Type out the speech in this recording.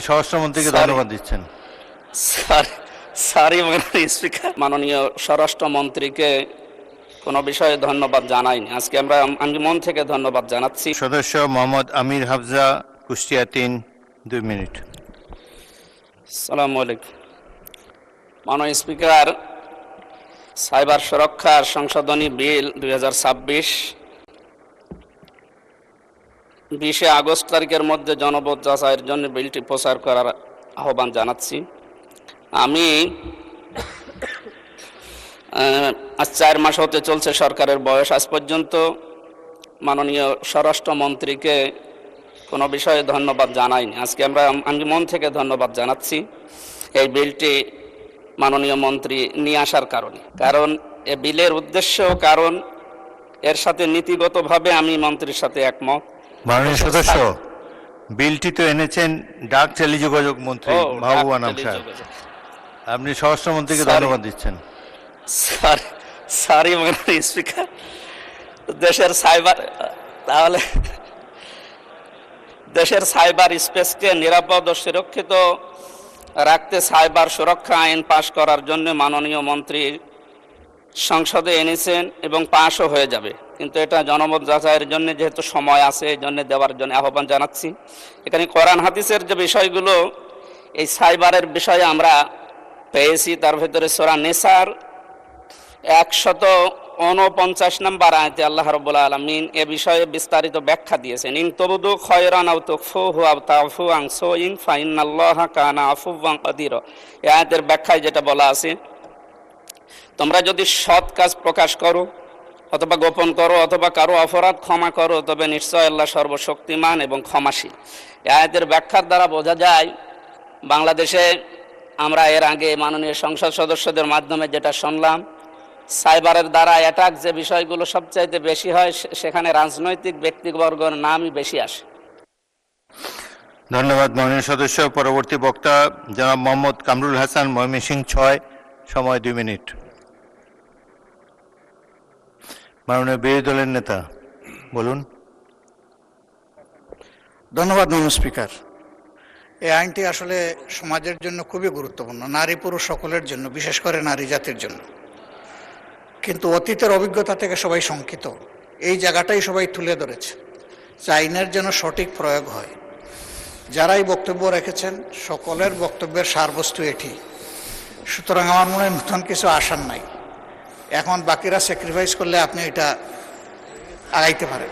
স্বরাষ্ট্রমন্ত্রীকে ধন্যবাদ দিচ্ছেন। সরি মাননীয় স্পিকার, মাননীয় স্বরাষ্ট্রমন্ত্রীকে কোনো বিষয়ে ধন্যবাদ জানাইনি। আজকে আমি মন থেকে ধন্যবাদ জানাচ্ছি। সদস্য মোহাম্মদ আমির হাফজা, কুষ্টিয়া ৩, ২ মিনিট। আসসালামু আলাইকুম। মাননীয় স্পিকার, সাইবার সুরক্ষার সংশোধনী বিল 2026 20 আগস্ট তারিখের মধ্যে জনমত যাচাইয়ের জন্য বিলটি প্রচার করার আহ্বান জানাচ্ছি। আমি আজ 4 মাস হতে চলছে সরকারের বয়স, আজ পর্যন্ত মাননীয় স্বরাষ্ট্রমন্ত্রীকে কোনো বিষয়ে ধন্যবাদ জানাইনি। আজকে আমি মন থেকে ধন্যবাদ জানাচ্ছি এই বিলটি মাননীয় মন্ত্রী নিয়ে আসার কারণে। কারণ এ বিলের উদ্দেশ্য, কারণ এর সাথে নীতিগতভাবে আমি মন্ত্রীর সাথে একমত। মাননীয় সদস্য, বিলটি তো এনেছেন ডাক টেলিযোগাযোগ মন্ত্রী মাহবুব আনাম সাহেব, আপনি স্বরাষ্ট্রমন্ত্রীকে ধন্যবাদ দিচ্ছেন। সরি মাননীয় স্পিকার, দেশের সাইবার স্পেসকে নিরাপদ ও সুরক্ষিত রাখতে সাইবার সুরক্ষা আইন পাশ করার জন্য মাননীয় মন্ত্রী সংসদে এনেছেন এবং পাশও হয়ে যাবে, কিন্তু এটা জনমত যাচাইয়ের জন্য যেহেতু সময় আছে, এই জন্য দেওয়ার জন্য আহ্বান জানাচ্ছি। এখানে কোরআন হাদিসের যে বিষয়গুলো এই সাইবারের বিষয়ে আমরা পেয়েছি, তার ভেতরে সূরা নিসার 149 নম্বর আয়াতে আল্লাহ রাব্বুল আলামিন এ বিষয়ে বিস্তারিত ব্যাখ্যা দিয়েছেন। ইন তুবদু খায়রান আও তুখফুহু আও তাফু আন সুইন ফাইনাল্লাহা কানা আফুওয়ান কাদিরা। এই আয়াতের ব্যাখ্যায় যেটা বলা আছে, তোমরা যদি সৎ কাজ প্রকাশ করো অথবা গোপন করো অথবা কারো অপরাধ ক্ষমা করো, তবে নিশ্চয় আল্লাহ সর্বশক্তিমান এবং ক্ষমাশীল। এই আয়াতের ব্যাখ্যার দ্বারা বোঝা যায়, বাংলাদেশে আমরা এর আগে মাননীয় সংসদ সদস্যদের মাধ্যমে যেটা শুনলাম, সাইবারের দ্বারা অ্যাটাক যে বিষয়গুলো সবচাইতে বেশি হয়, সেখানে রাজনৈতিক ব্যক্তিবর্গের নামই বেশি আসে। ধন্যবাদ মাননীয় সদস্য। পরবর্তী বক্তা জনাব মোহাম্মদ কামরুল হাসান, ময়মনসিংহ 6, সময় 2 মিনিট। মাননীয় বিরোধী দলের নেতা বলুন। ধন্যবাদ মাননীয় স্পিকার। এই আইনটি আসলে সমাজের জন্য খুবই গুরুত্বপূর্ণ, নারী পুরুষ সকলের জন্য, বিশেষ করে নারী জাতির জন্য। কিন্তু অতীতের অভিজ্ঞতা থেকে সবাই শঙ্কিত, এই জায়গাটাই সবাই তুলে ধরেছে যে আইনের যেন সঠিক প্রয়োগ হয়। যারাই বক্তব্য রেখেছেন সকলের বক্তব্যের সারবস্তু এটি। সুতরাং আমার মনে হয় নতুন কিছু আসার নাই। এখন বাকিরা স্যাক্রিফাইস করলে আপনি এটা আগাইতে পারেন।